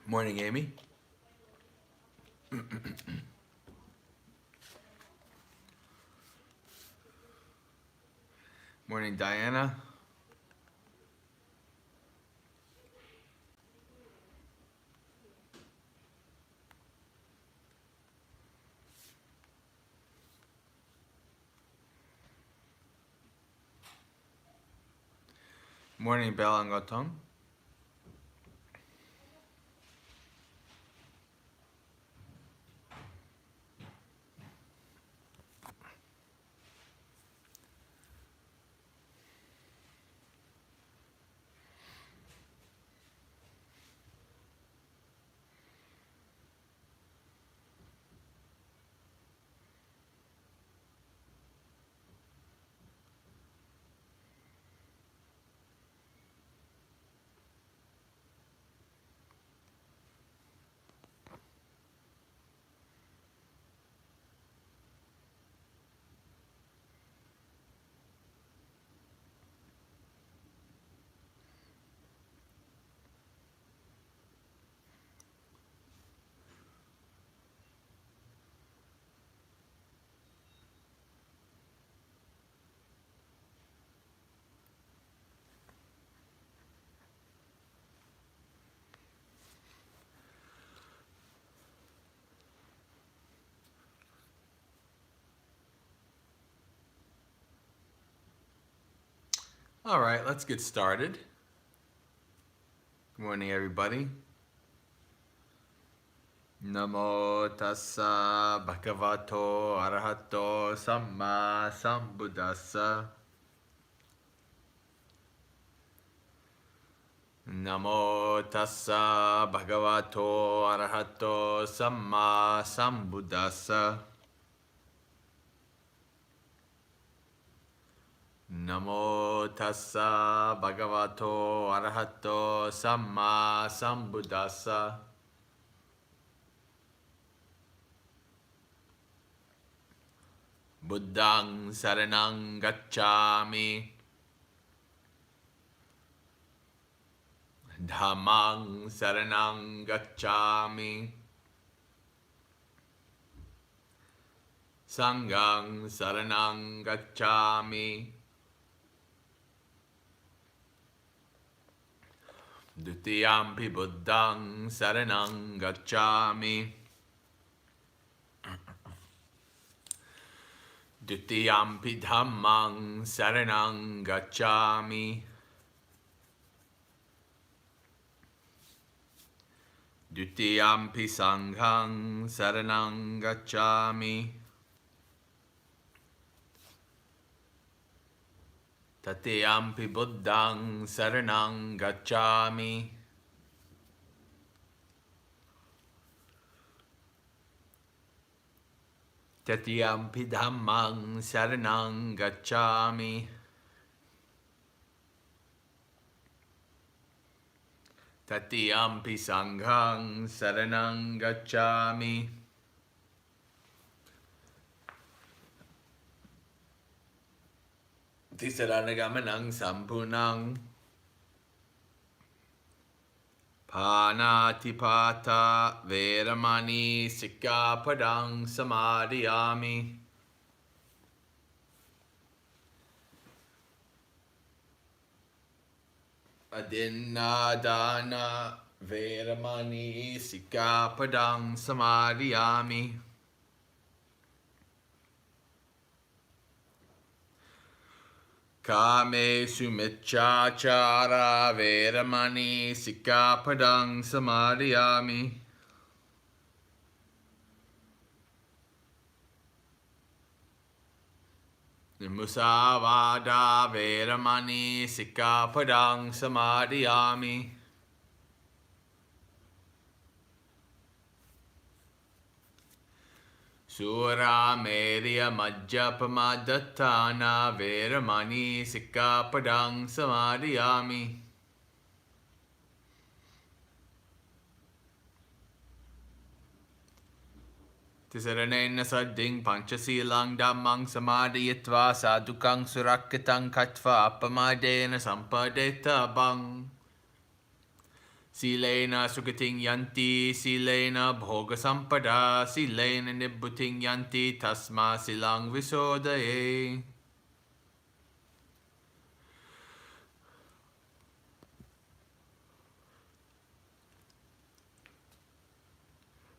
Morning, Amy. Morning, Diana. Morning, Bella Ngotong. All right, let's get started. Good morning, everybody. Namo tassa bhagavato arahato samma sambuddhassa. Namo tassa bhagavato arahato samma sambuddhassa. Namo tassa bhagavato arahato samma sambuddhassa. Buddhang saranang gacchami. Dhammang saranang gacchami. Sanghang saranang gacchami. Dutiyampi buddhang saranang gacchami. Dutiyampi dhammang saranang gacchami. Dutiyampi sanghang saranang gacchami. Tatiyampi buddhang saranang gacchami. Tatiyampi dhammang saranang gacchami. Tatiyampi sanghang saranang gacchami. Tisaranagammanang sampunang. Panatipata veramani sikkhapadang samadhiyami. Adinadana veramani sikkhapadang samadhiyami. Kame sumicchachara veramani sikkhapadang samadhiyami. Musavada veramani sikkhapadang samadhiyami. Sura Merya Majjapamadatthana veramani sikkhapadang samadhiyami. Tisaranena sadding panchasilang dhammang samadhiyatva sadhukang surakkitang katva appamadena sampadeta bang. Silena sukating yanti, silena bhoga sampada, silena nibbuting yanti, tasma silang visodaye.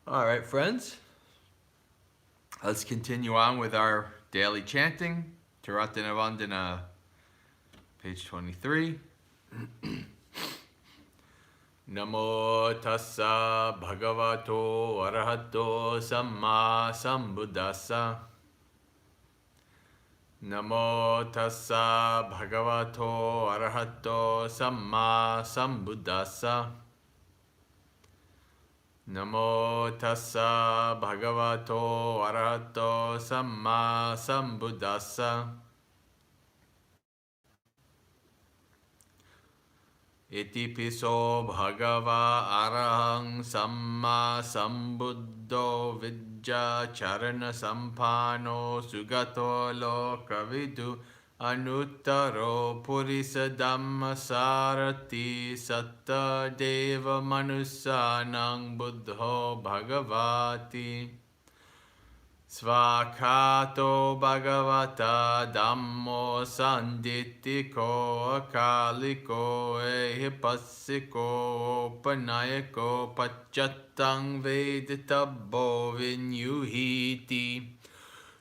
All right, friends. Let's continue on with our daily chanting. Taratanavandana, page 23. Namo tassa bhagavato arahato samma sambuddhassa. Namo tassa bhagavato arahato samma sambuddhassa. Namo tassa bhagavato arahato samma sambuddhassa. Iti piso bhagava arahang samma sambuddho vidya charana sampano sugato lokavidu anuttaro purisa dhamma sarati satta deva manusanang buddho bhagavati. Svakato bhagavata dhammo sanditiko akaliko ehipassiko panayako pachattang veditabbo vinyuhiti.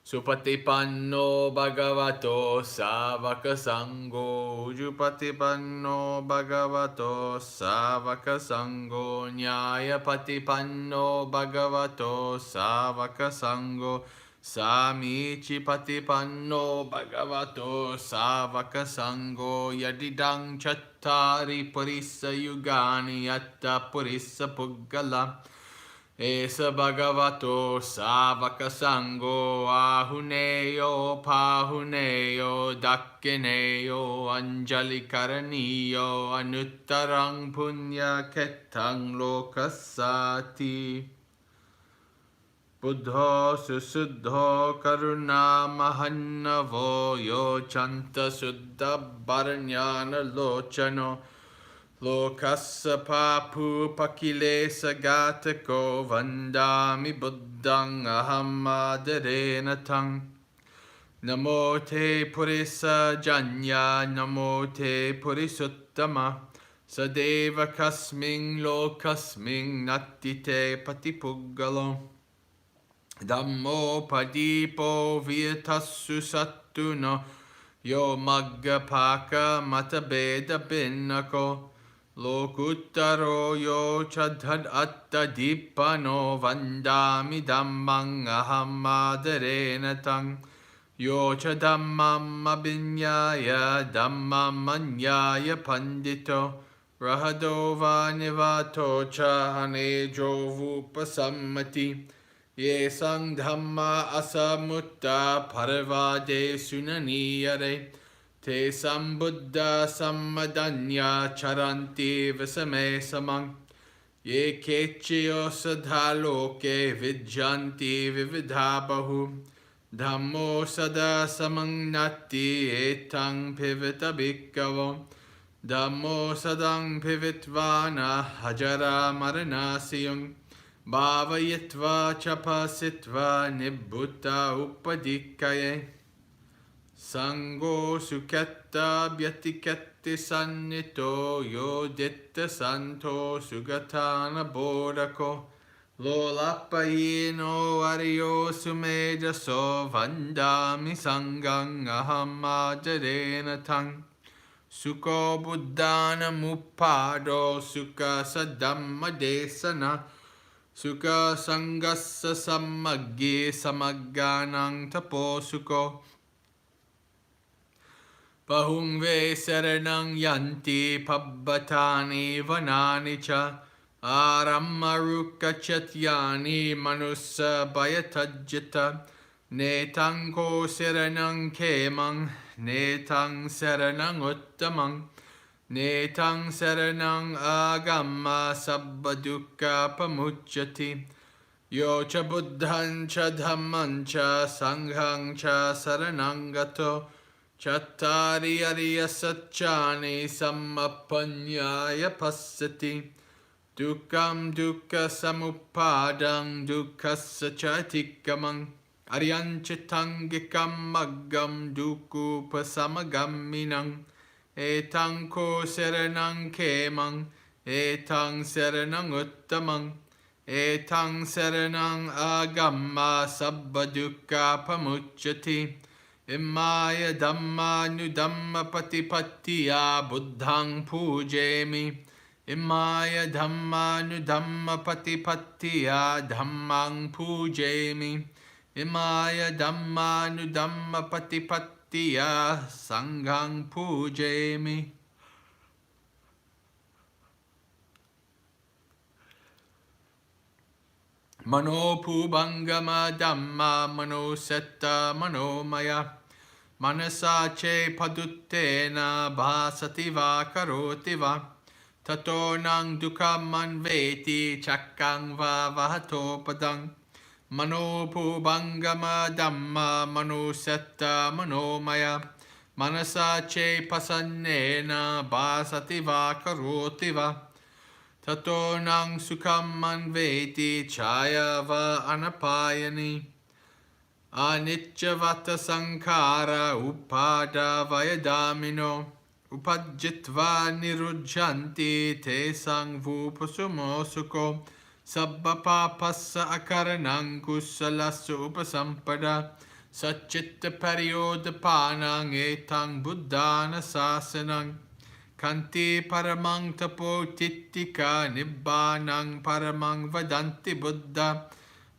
Supatipanno bhagavato savaka sangho. Ujupatipanno bhagavato savaka sangho. Nyayapatipanno bhagavato savaka sangho. Samichipatipanno bhagavato savaka sangho. Yadidang chattari purissa yugani yatta purissa puggala. Esa bhagavato savaka sangho ahuneyo pahuneyo dakkineyo anjali karaniyo anuttarang punya ketang lokasati. Buddho susuddho karuna mahannavo yo chanta suddha bharanyana lochano. Lokassa papu pakilesa gatako vandami buddhang aham adarena tang. Namo te purisa janya, namo te purisuttama. Sadeva kasming lokasming natite patipuggalo. Dhammo padipo viyatassu sattuno. Yo magga paka matabeda binnako. Lokuttaro yo chadhad atta dipano vandami dhammang aham adarena tang. Yo cha dhammam abhinyaya dhammam anyaya pandito. Rahadova nivato cha hanejo vupasammati. Ye sang dhamma asamutta parvade sunaniyare. Te sambuddha sammadanya charanti visame samang. Ye kechiyo sadhaloke vidjanti vividhabahu. Dhammo sada samangnati etang pivita bhikkavo. Dhammo sadang pivitvana hajara maranasiyung. Bhavayitva chapasitva nibbutta upadikaye. Sango suketta byatikatti sannito yo ditta santo sugatana bodhako. Lolapayino ariyo sumejaso vandami sangang aham ajarena tang. Suko buddhana muppado sukha sadhamma desana. Sukha sangassa sammagge samagganang taposuko. Bahungve saranang yanti pabbatani vanani cha. Arammaruka chatyani manussa bayatajjita. Netang saranang kemang. Netang saranang uttamang. Netang saranang agamma sabbadukka pamucchati. Yo cha buddhan cha dhamman cha sanghang cha saranang gato. Chattari ariya satchani sammapanyaya passati. Dukkam dukkha samuppadang dukkhasya ca tikkamang Aryanchitangikam maggam dukkupasamagaminang Etang ko serenang kemang Etang serenang uttamang Etang serenang agamma sabba dukkha pamucchati Imaya dhamma nudhamma patipattiya buddhang pujemi Imaya dhamma nudhamma patipattiya dhammang pujemi Imaya dhamma nudhamma patipattiya sanghang pujemi. Mano pubangama dhamma mano setta manomaya manasa che paduttena bhasati va karoti va tato nang dukkam manveti chakkang va vahato padang Mano pubangama dhamma mano setta manomaya manasa che pasannena bhasati va karoti va Tato nang sukham manveti chaya va anapayani Anichyavata sankhara upada vayadamino Upajjitva nirujjanti te sangvupasumosuko Sabba papassa akaranang kusalasu upasampada Satchitta pariyodpanang etang buddhana sasanang Kanti paramang tapo tittika nibbanang paramang vadanti buddha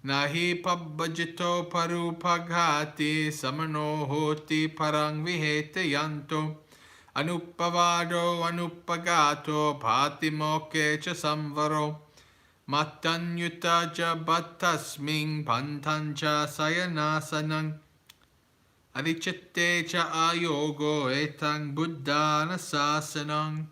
Nahi pabbajito parupaghati samano hoti parang vihete yanto Anuppavado anuppagato patimoke cha samvaro Mattanyuta ja bhattasming pantancha sayanasanang Adichitte cha ayogo etang buddhana sasanang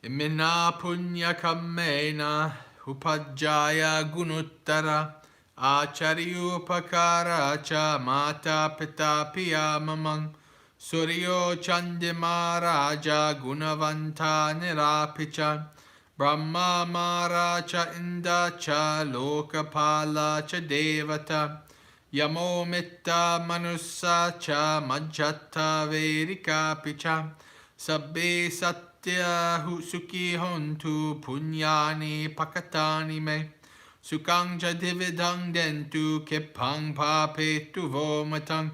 Imena punya kammena upajjaya gunuttara Acharyupakara cha mata pita piyamamang Suryo chandimaraja gunavanta nirapicha Brahma maracha inda cha lokapala cha devata Yamo mitta manussa cha majjata verika picha Sabbe satya sukhi hontu punyani pakatani me Sukang cha dividang dentu kepang papetu vomatang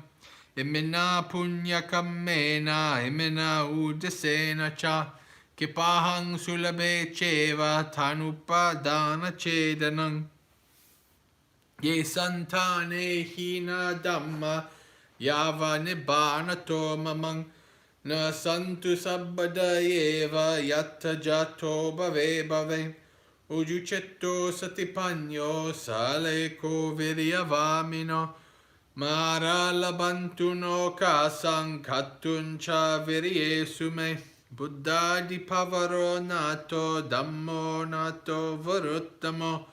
Imena punya kammena imena udasena cha Kipahang sulabe cheva tanupadana chedanang Ye santane hina dhamma yava nibbana tomamang na santu sabbada yeva yatta jato bave bave ujucetto satipanyo sale ko viryavamino mara labantuno kasang katun cha viryesume buddha di pavaro nato dhammo nato varuttamo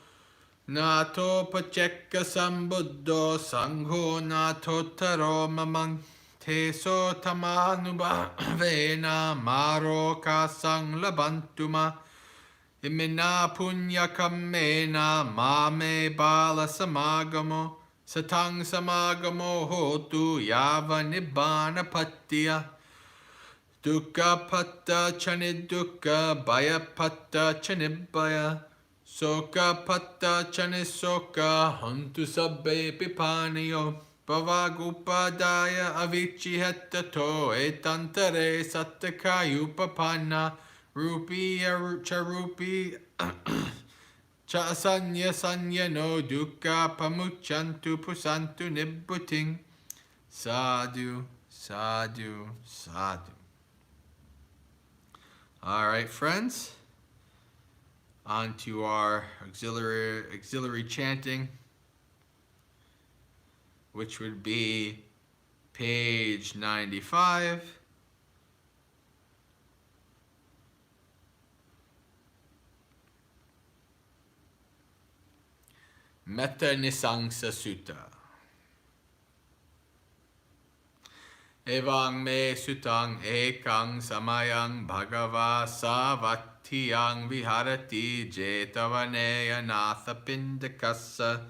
Nato pacekka sambuddho sangho nato taro mamang Teso tamanubhavena maro kasang labantuma Imena punya kammena mame bala samagamo Satang samagamo hotu yava nibbana pattiya Dukkha patta chanidukka baya patta chanibbaya Soka patta chane soka hantu sabbe pipaniyo Pavagupadaya avici hetato etantare sattakayupapana Rupi charupi cha asanya sanya no dukkha pamuchantu pusantu nibbuting Sadhu, sadhu, sadhu. All right, friends. On to our auxiliary chanting, which would be page 95. Metta Nisangsa Sutta. Evang me sutang ekang samayang bhagava savat satyang viharati jetavane anatha pindakassa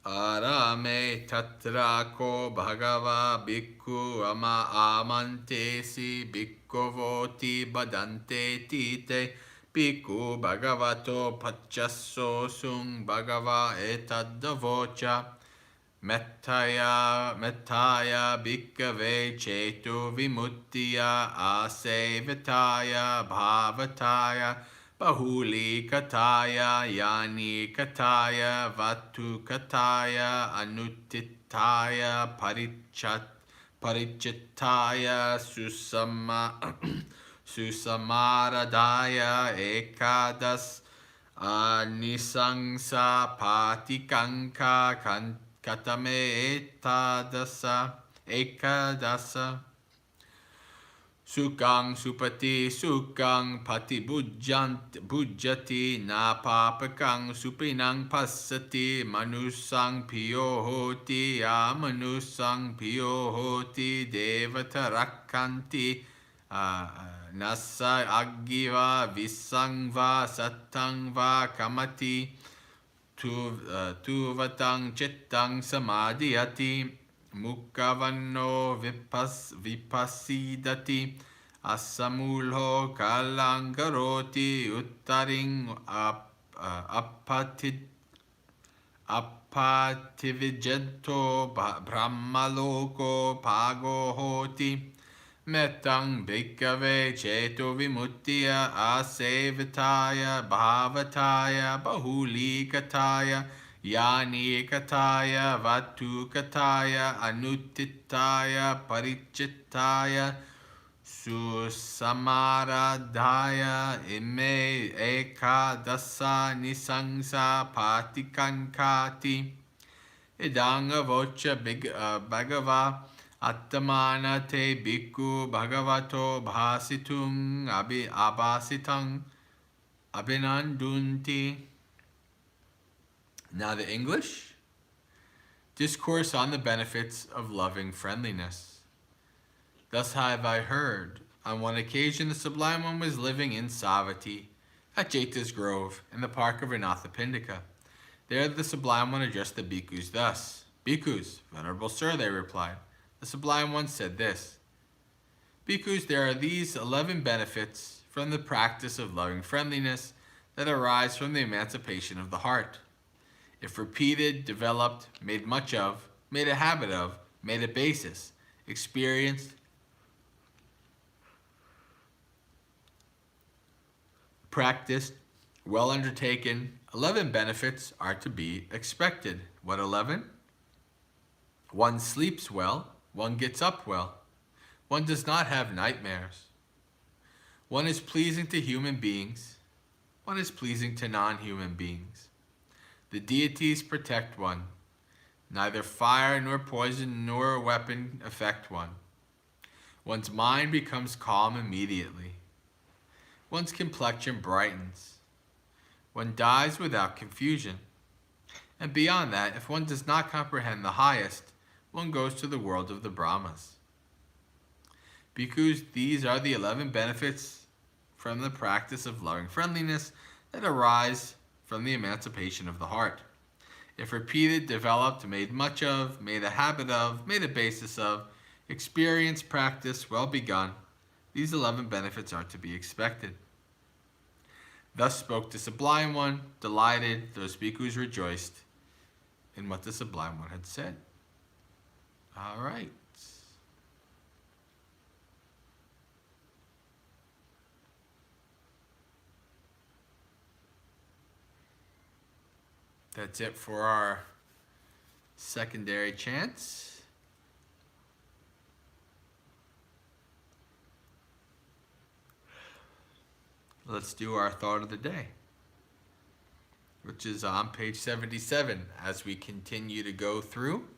arame tatra ko bhagava bhikkhu ama amantesi bhikkhuvoti badante tite bhikkhu bhagavato pachasso sung bhagava etadavocha Mettaya bhikkhave chetu vimuttiya asevataya bhavataya bahuli kataya yani kataya vatu kataya anuttitaya parichitaya susamaradaya ekadas nisangsa patikanka katame ekadasa sukang supati sukang pati bujjati na papakang supinang passati manusang piyo hoti manusang piyo hoti devata rakkanti nasa aggiva visangva sattangva kamati tuvatang chittang samadhiyati mukhavanno vipassidati asamulho kalangaroti uttaring apativijanto brahmaloko pagohoti Metang bhikkhave cheto vimuttiya asevataya bhavataya bahulikataya yani kataya vatukataya anuttitaya parichittaya susamaradhaya ime ekadasa nisangsa patikankati idanga vocha bhagava Attamana te bhikkhu bhagavato bhasitung abhasitang abhinandunti. Now the English. Discourse on the benefits of loving friendliness. Thus have I heard. On one occasion the Sublime One was living in Savatthi, at Jeta's Grove, in the park of Anathapindika. There the Sublime One addressed the bhikkhus thus. Bhikkhus, Venerable Sir, they replied. The Sublime One said this, Bhikkhus, there are these 11 benefits from the practice of loving friendliness that arise from the emancipation of the heart. If repeated, developed, made much of, made a habit of, made a basis, experienced, practiced, well undertaken, 11 benefits are to be expected. What 11? One sleeps well. One gets up well. One does not have nightmares. One is pleasing to human beings. One is pleasing to non-human beings. The deities protect one. Neither fire nor poison nor weapon affect one. One's mind becomes calm immediately. One's complexion brightens. One dies without confusion. And beyond that, if one does not comprehend the highest, one goes to the world of the Brahmas. Bhikkhus, these are the 11 benefits from the practice of loving friendliness that arise from the emancipation of the heart. If repeated, developed, made much of, made a habit of, made a basis of, experienced, practiced, well begun, these 11 benefits are to be expected. Thus spoke the Sublime One, delighted, those bhikkhus rejoiced in what the Sublime One had said. All right. That's it for our secondary chants. Let's do our thought of the day, which is on page 77 as we continue to go through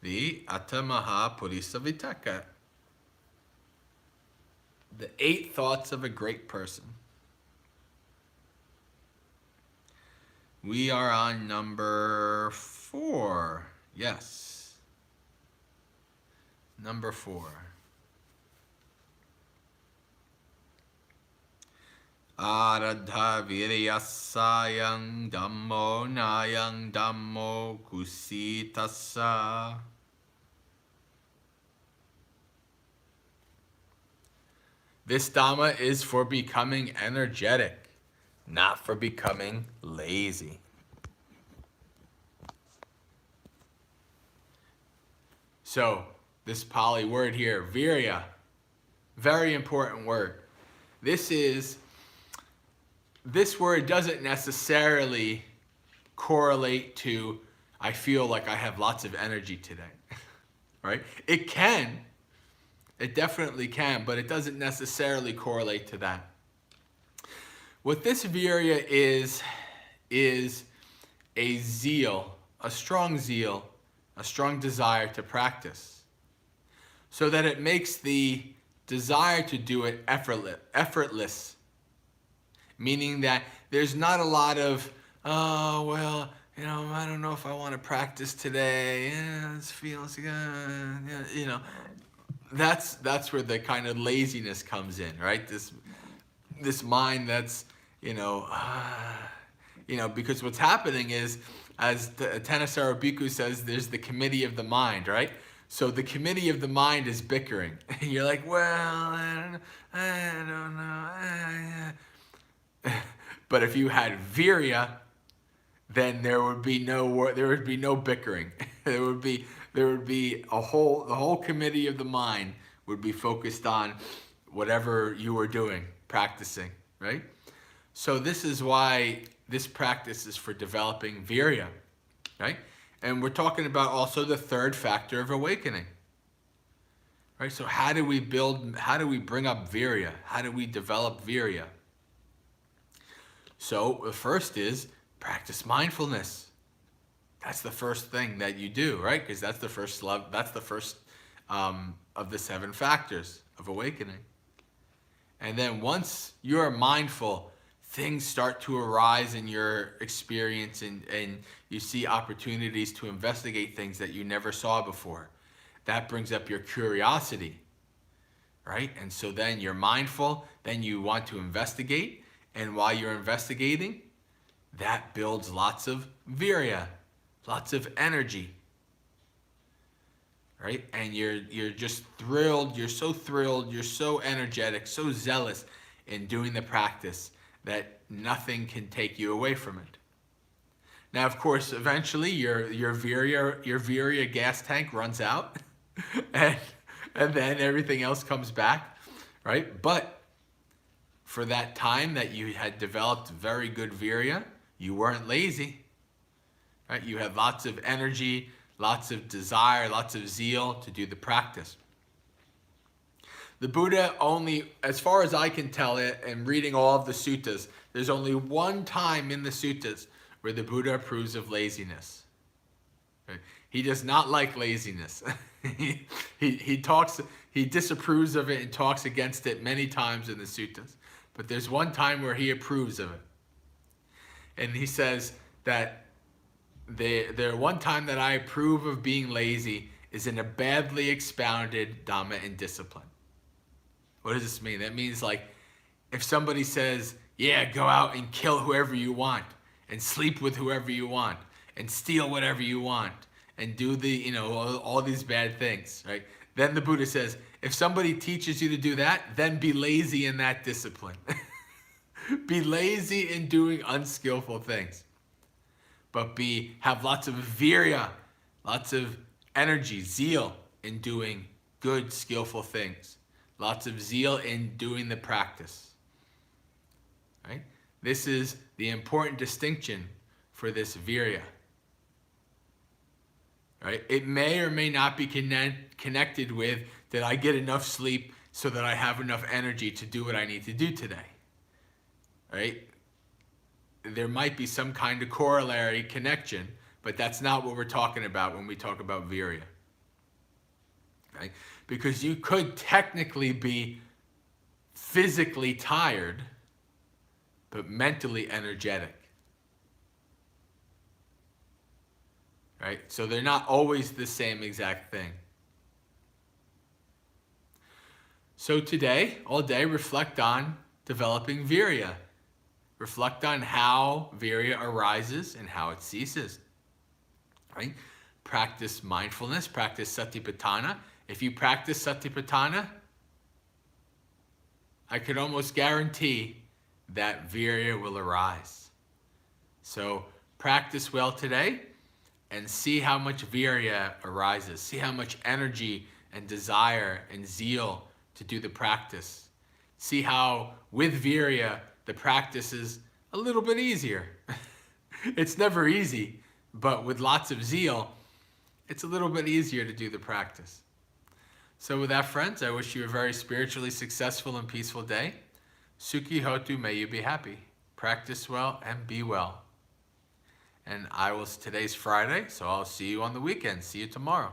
the Atamaha Purisa Vitaka, the 8 thoughts of a great person. We are on number 4. Yes. Number 4. Aradha viryasayang dhammo nayang dhammo kusitassa. This Dhamma is for becoming energetic, not for becoming lazy. So, this Pali word here, virya, very important word. This word doesn't necessarily correlate to, I feel like I have lots of energy today, right? It can, it definitely can, but it doesn't necessarily correlate to that. What this virya is a zeal, a strong desire to practice, so that it makes the desire to do it effortless, meaning that there's not a lot of, oh, well, I don't know if I want to practice today. This feels good. That's where the kind of laziness comes in, right? This mind that's, because what's happening is, as the Thanissaro Bhikkhu says, there's the committee of the mind, right? So the committee of the mind is bickering. You're like, well, I don't know. But if you had virya, then there would be no bickering. There would be the whole committee of the mind would be focused on whatever you were doing, practicing, right? So this is why this practice is for developing virya, right? And we're talking about also the third factor of awakening, right? So how do we bring up virya? How do we develop virya? So the first is practice mindfulness. That's the first thing that you do, right? Because that's the first love. That's the first of the 7 factors of awakening. And then once you're mindful, things start to arise in your experience, and you see opportunities to investigate things that you never saw before. That brings up your curiosity, right? And so then you're mindful, then you want to investigate, and while you're investigating, that builds lots of virya, lots of energy, right? And you're just thrilled, you're so energetic, so zealous in doing the practice that nothing can take you away from it. Now, of course, eventually your virya gas tank runs out, and then everything else comes back, right? But for that time that you had developed very good virya, you weren't lazy, right? You had lots of energy, lots of desire, lots of zeal to do the practice. The Buddha only, as far as I can tell it, and reading all of the suttas, there's only one time in the suttas where the Buddha approves of laziness. Right? He does not like laziness. He disapproves of it and talks against it many times in the suttas. But there's one time where he approves of it. And he says that the one time that I approve of being lazy is in a badly expounded Dhamma and discipline. What does this mean? That means, like, if somebody says, yeah, go out and kill whoever you want, and sleep with whoever you want, and steal whatever you want, and do all these bad things, right? Then the Buddha says, if somebody teaches you to do that, then be lazy in that discipline. Be lazy in doing unskillful things. But have lots of virya, lots of energy, zeal in doing good, skillful things. Lots of zeal in doing the practice. Right? This is the important distinction for this virya. Right? It may or may not be connected with, did I get enough sleep so that I have enough energy to do what I need to do today? Right? There might be some kind of corollary connection, but that's not what we're talking about when we talk about virya. Right? Because you could technically be physically tired, but mentally energetic. Right? So they're not always the same exact thing. So today, all day, reflect on developing virya. Reflect on how virya arises and how it ceases. Right? Practice mindfulness, practice satipatthana. If you practice satipatthana, I could almost guarantee that virya will arise. So practice well today and see how much virya arises. See how much energy and desire and zeal to do the practice. See how with virya the practice is a little bit easier. It's never easy, but with lots of zeal, it's a little bit easier to do the practice. So with that, friends, I wish you a very spiritually successful and peaceful day. Sukhi hotu, may you be happy. Practice well and be well. And today's Friday, so I'll see you on the weekend. See you tomorrow.